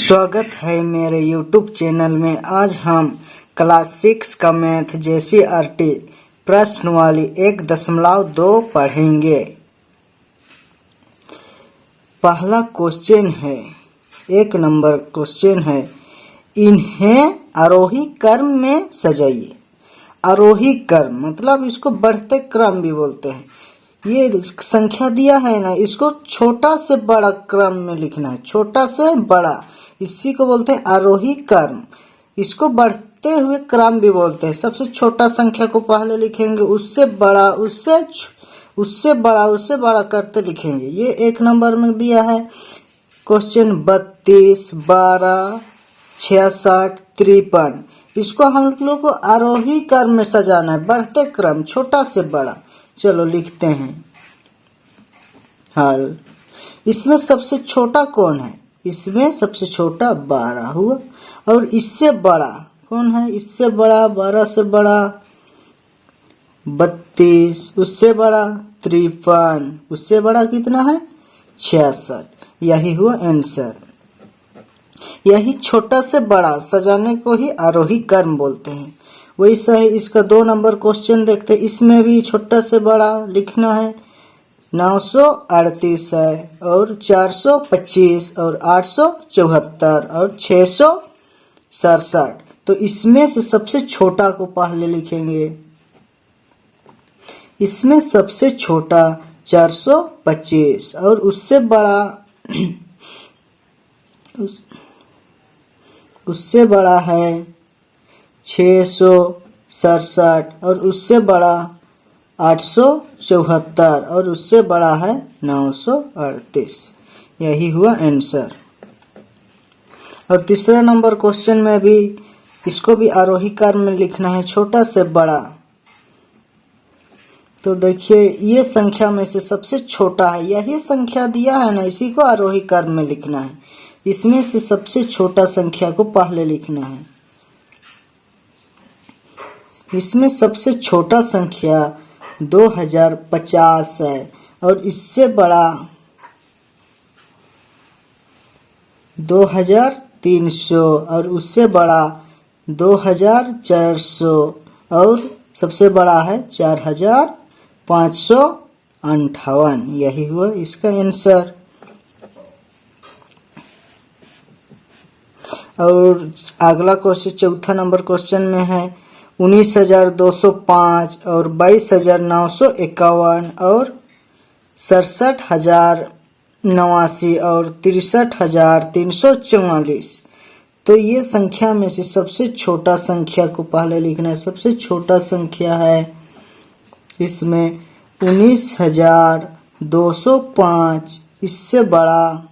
स्वागत है मेरे YouTube चैनल में। आज हम क्लास 6 का मैथ JCRT प्रश्नवाली 1.2 पढ़ेंगे। पहला क्वेश्चन है, 1 नंबर क्वेश्चन है, इन्हें आरोही क्रम में सजाइए। आरोही क्रम मतलब इसको बढ़ते क्रम भी बोलते हैं। ये संख्या दिया है ना, इसको छोटा से बड़ा क्रम में लिखना है, छोटा से बड़ा, इसी को बोलते हैं आरोही क्रम। इसको बढ़ते हुए क्रम भी बोलते हैं। सबसे छोटा संख्या को पहले लिखेंगे, उससे बड़ा, उससे बड़ा करते लिखेंगे। ये 1 नंबर में दिया है क्वेश्चन 32, 12, 66, 53। इसको हम लोग को आरोही क्रम में सजाना है, बढ़ते क्रम, छोटा से बड़ा। चलो लिखते हैं हल। इसमें सबसे छोटा कौन है? इसमें सबसे छोटा 12 हुआ। और इससे बड़ा कौन है? इससे बड़ा, 12 से बड़ा 32, उससे बड़ा 53, उससे बड़ा कितना है? 66। यही हुआ आंसर। यही छोटा से बड़ा सजाने को ही आरोही क्रम बोलते हैं। वैसा ही इसका 2 नंबर क्वेश्चन देखते हैं। इसमें भी छोटा से बड़ा लिखना है। 938 है और 425 और 874 और 667। तो इसमें से सबसे छोटा को पहले लिखेंगे। इसमें सबसे छोटा 425 और उससे बड़ा है 667 और उससे बड़ा 874 और उससे बड़ा है 938। यही हुआ आंसर। और तीसरा नंबर क्वेश्चन में भी इसको भी आरोही क्रम में लिखना है, छोटा से बड़ा। तो देखिए, ये संख्या में से सबसे छोटा है, यही संख्या दिया है ना, इसी को आरोही क्रम में लिखना है। इसमें से सबसे छोटा संख्या को पहले लिखना है। इसमें सबसे छोटा संख्या 2050 है और इससे बड़ा 2300 और उससे बड़ा 2400 और सबसे बड़ा है 4558। यही हुआ इसका आंसर। और अगला क्वेश्चन 4 नंबर क्वेश्चन में है 19,205 और 22,951 और 67,089 और 63,344। तो ये संख्या में से सबसे छोटा संख्या को पहले लिखना है। सबसे छोटा संख्या है इसमें 19,205, इससे बड़ा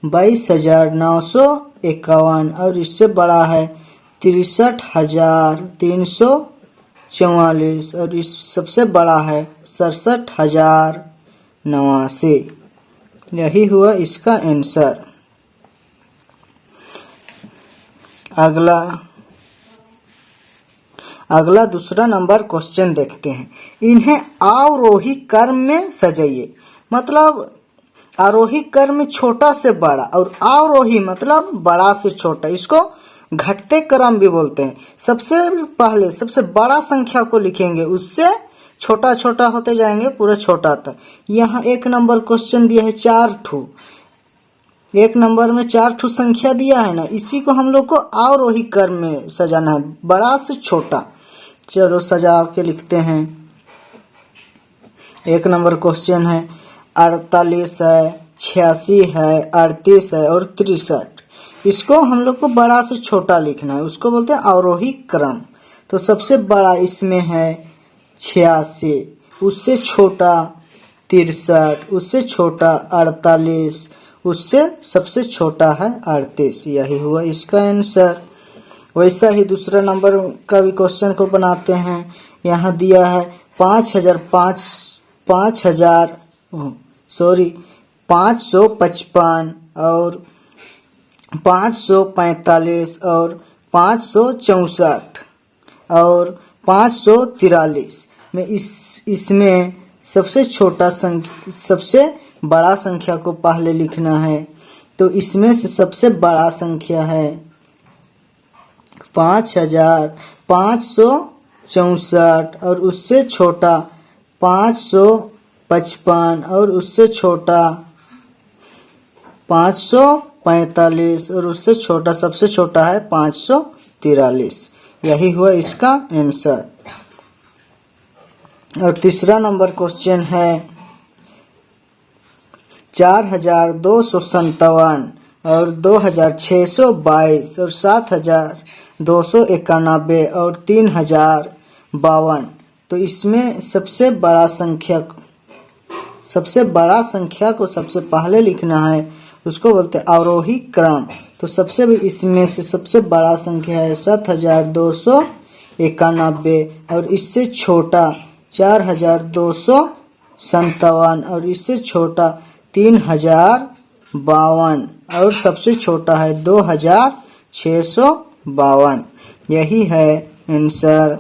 22,951 और इससे बड़ा है 63,344 और इस सबसे बड़ा है 67,089। यही हुआ इसका आंसर। अगला दूसरा नंबर क्वेश्चन देखते हैं। इन्हें आरोही क्रम में सजाइए। मतलब आरोही क्रम में छोटा से बड़ा और अवरोही मतलब बड़ा से छोटा, इसको घटते क्रम भी बोलते हैं। सबसे पहले सबसे बड़ा संख्या को लिखेंगे, उससे छोटा छोटा होते जाएंगे पूरा छोटा तक। यहाँ 1 नंबर क्वेश्चन दिया है 4 ठू। 1 नंबर में 4 ठू संख्या दिया है ना, इसी को हम लोग को आरोही क्रम में सजाना है, बड़ा से छोटा। चलो सजा के लिखते हैं। 1 नंबर क्वेश्चन है 48 है, 86 है, 38 है और 63। इसको हम लोग को बड़ा से छोटा लिखना है, उसको बोलते हैं आरोही क्रम। तो सबसे बड़ा इसमें है 86, उससे छोटा 63, उससे छोटा 48, उससे सबसे छोटा है 38। यही हुआ इसका आंसर। वैसा ही दूसरा नंबर का भी क्वेश्चन को बनाते हैं। यहाँ दिया है 555 और 545 और 564 और 543 में इसमें सबसे बड़ा संख्या को पहले लिखना है। तो इसमें से सबसे बड़ा संख्या है 5564 और उससे छोटा 555 और उससे छोटा 545 और उससे छोटा सबसे छोटा है 543। यही हुआ इसका आंसर। और तीसरा नंबर क्वेश्चन है 4257 और 2622 और 7291 और 3052। तो इसमें सबसे बड़ा संख्या को सबसे पहले लिखना है, उसको बोलते हैं आरोही क्रम। तो इसमें से सबसे बड़ा संख्या है 7291 और इससे छोटा 4257 और इससे छोटा 3052 और सबसे छोटा है 2652। यही है आंसर।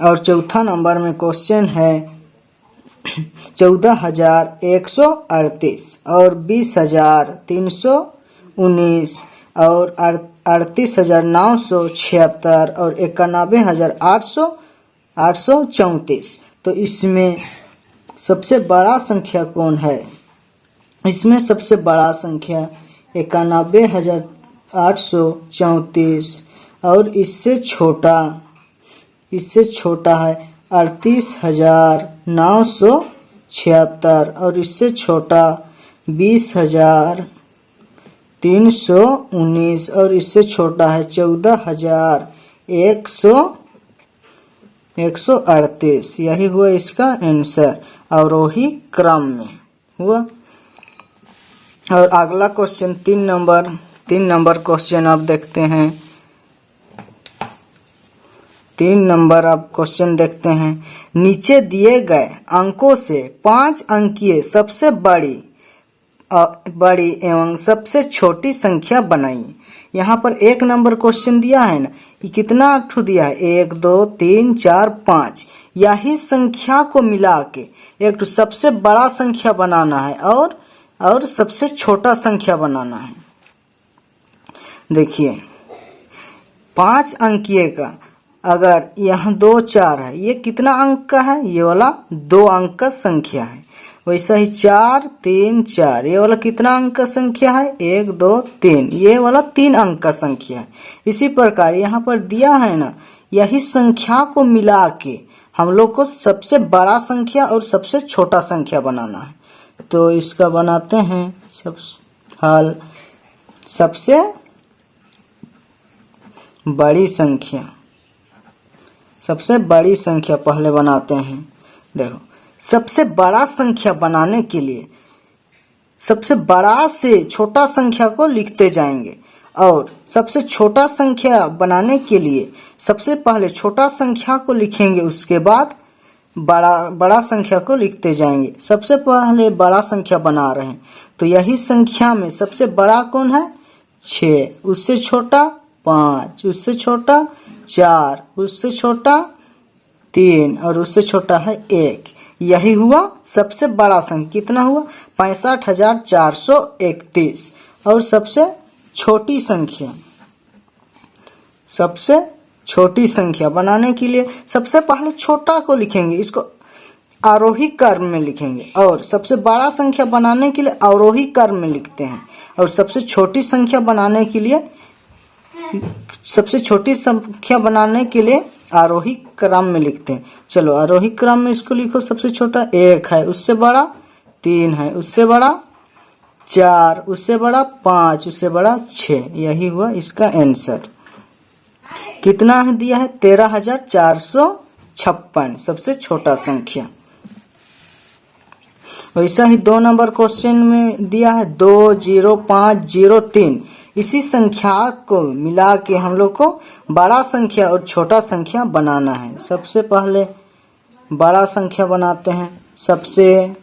और चौथा नंबर में क्वेश्चन है 14138 और 20319 और 38976 और 91834। तो इसमें सबसे बड़ा संख्या कौन है? इसमें सबसे बड़ा संख्या 91834 और इससे छोटा है 38976 और इससे छोटा 20319 और इससे छोटा है 14138। यही हुआ इसका आंसर, अवरोही क्रम में हुआ। और अगला क्वेश्चन 3 नंबर क्वेश्चन आप देखते हैं। 3 नंबर आप क्वेश्चन देखते हैं। नीचे दिए गए अंकों से 5 अंकीय सबसे बड़ी एवं सबसे छोटी संख्या बनाइए। यहाँ पर 1 नंबर क्वेश्चन दिया है ना, ये कितना ठू दिया है? 1 2 3 4 5। यही संख्या को मिला के एक सबसे बड़ा संख्या बनाना है और सबसे छोटा संख्या बनाना है। देखिए 5 अंकीय का अगर यहाँ 2 4 है, ये कितना अंक का है? ये वाला 2 अंक का संख्या है। वैसा ही 4 3 4, ये वाला कितना अंक का संख्या है? 1 2 3, ये वाला 3 अंक का संख्या है। इसी प्रकार यहाँ पर दिया है ना, यही संख्या को मिला के हम लोग को सबसे बड़ा संख्या और सबसे छोटा संख्या बनाना है। तो इसका बनाते हैं हल। सबसे बड़ी संख्या पहले बनाते हैं। देखो सबसे बड़ा संख्या बनाने के लिए सबसे बड़ा से छोटा संख्या को लिखते जाएंगे और सबसे छोटा संख्या बनाने के लिए सबसे पहले छोटा संख्या को लिखेंगे, उसके बाद बड़ा संख्या को लिखते जाएंगे। सबसे पहले बड़ा संख्या बना रहे हैं, तो यही संख्या में सबसे बड़ा कौन है? 6, उससे छोटा 5, उससे छोटा 4, उससे छोटा 3 और उससे छोटा है 1। यही हुआ सबसे बड़ा संख्या। कितना हुआ? 65,431। और सबसे छोटी संख्या बनाने के लिए सबसे पहले छोटा को लिखेंगे, इसको आरोही क्रम में लिखेंगे, और सबसे बड़ा संख्या बनाने के लिए अवरोही क्रम में लिखते हैं, और सबसे छोटी संख्या बनाने के लिए आरोही क्रम में लिखते हैं। चलो आरोही क्रम में इसको लिखो। सबसे छोटा 1 है, उससे बड़ा 3 है, उससे बड़ा 4, उससे बड़ा 5, उससे बड़ा 6। यही हुआ इसका आंसर। कितना है दिया है? 13,456 सबसे छोटा संख्या। वैसा ही 2 नंबर क्वेश्चन में दिया है 20503। इसी संख्या को मिला के हम लोग को बड़ा संख्या और छोटा संख्या बनाना है। सबसे पहले बड़ा संख्या बनाते हैं। सबसे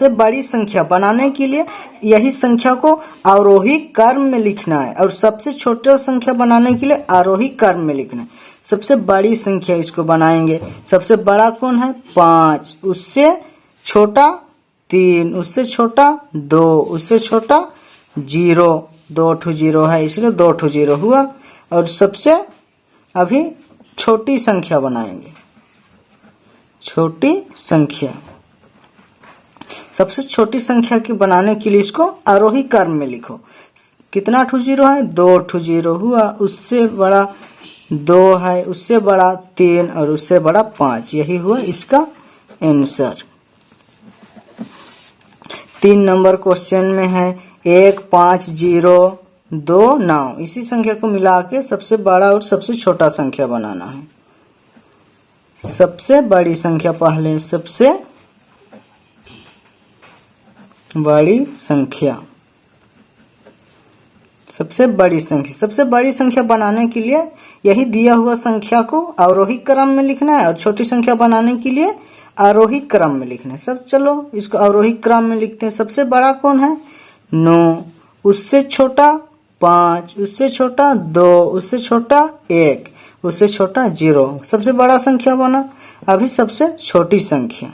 बड़ी संख्या बनाने के लिए यही संख्या को अवरोही क्रम में लिखना है, और सबसे छोटा संख्या बनाने के लिए आरोही क्रम में लिखना है। सबसे बड़ी संख्या इसको बनाएंगे। सबसे बड़ा कौन है? 5, उससे छोटा 3, उससे छोटा 2, उससे छोटा 0, 2 ठो 0 है इसलिए 2 ठो 0 हुआ। और सबसे अभी छोटी संख्या बनाएंगे, छोटी संख्या। सबसे छोटी संख्या की बनाने के लिए इसको आरोही क्रम में लिखो। कितना ठो 0 है? 2 ठो 0 हुआ। उससे बड़ा 2 है, उससे बड़ा 3 और उससे बड़ा 5। यही हुआ इसका आंसर। 3 नंबर क्वेश्चन में है 1 5 0 2 9। इसी संख्या को मिला के सबसे बड़ा और सबसे छोटा संख्या बनाना है। सबसे बड़ी संख्या पहले, सबसे बड़ी संख्या, सबसे बड़ी संख्या। सबसे बड़ी संख्या बनाने के लिए यही दिया हुआ संख्या को आरोही क्रम में लिखना है और छोटी संख्या बनाने के लिए आरोही क्रम में लिखना है। सब चलो इसको आरोही क्रम में लिखते हैं। सबसे बड़ा कौन है? 9, उससे छोटा 5, उससे छोटा 2, उससे छोटा 1, उससे छोटा 0। सबसे बड़ा संख्या बना। अभी सबसे छोटी संख्या,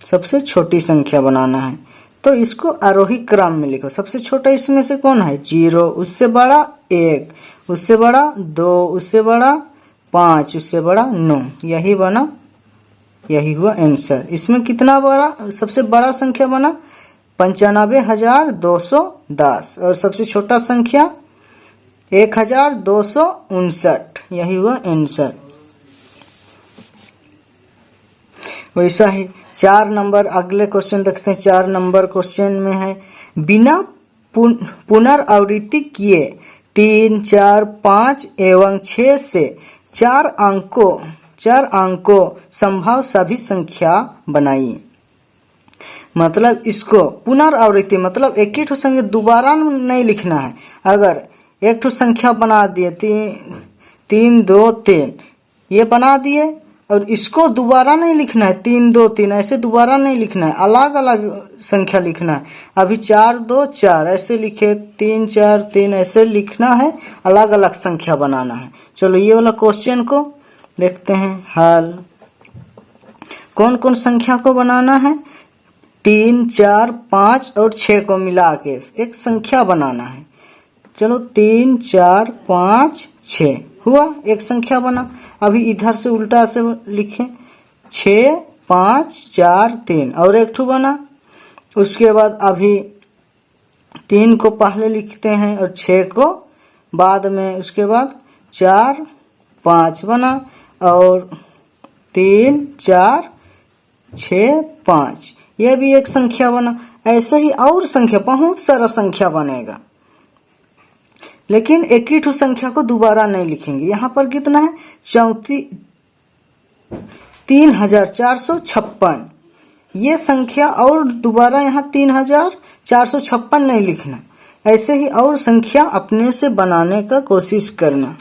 सबसे छोटी संख्या बनाना है तो इसको आरोही क्रम में लिखो। सबसे छोटा इसमें से कौन है? 0, उससे बड़ा 1, उससे बड़ा 2, उससे बड़ा 5, उससे बड़ा 9। यही बना, यही हुआ आंसर। इसमें कितना बड़ा, सबसे बड़ा संख्या बना 95,210 और सबसे छोटा संख्या 1,259। यही हुआ आंसर। वैसा ही 4 नंबर अगले क्वेश्चन देखते हैं। 4 नंबर क्वेश्चन में है बिना पुनरावृत्ति किए 3, 4, 5 एवं 6 से 4 अंकों संभव सभी संख्या बनाइए। मतलब इसको पुनरावृत्ति मतलब एक ही ठो संख्या दोबारा नहीं लिखना है। अगर एक ठो संख्या बना दिए 3 2 3 ये बना दिए और इसको दोबारा नहीं लिखना है 3 2 3 ऐसे दोबारा नहीं लिखना है, अलग अलग संख्या लिखना है। अभी 4 2 4 ऐसे लिखे, 3 4 3 ऐसे लिखना है, अलग अलग संख्या बनाना है। चलो ये वाला क्वेश्चन को देखते हैं हल। कौन कौन संख्या को बनाना है? 3 4 5 और 6 को मिला के एक संख्या बनाना है। चलो 3 4 5 6 हुआ, एक संख्या बना। अभी इधर से उल्टा से लिखें 6 5 4 3 और एक ठो बना। उसके बाद अभी 3 को पहले लिखते हैं और 6 को बाद में। उसके बाद 4 5 बना और 3 4 6 5 यह भी एक संख्या बना। ऐसे ही और संख्या, बहुत सारा संख्या बनेगा, लेकिन एक ही ठो संख्या को दोबारा नहीं लिखेंगे। यहाँ पर कितना है? 3456। ये संख्या और दोबारा यहाँ 3456 नहीं लिखना। ऐसे ही और संख्या अपने से बनाने का कोशिश करना।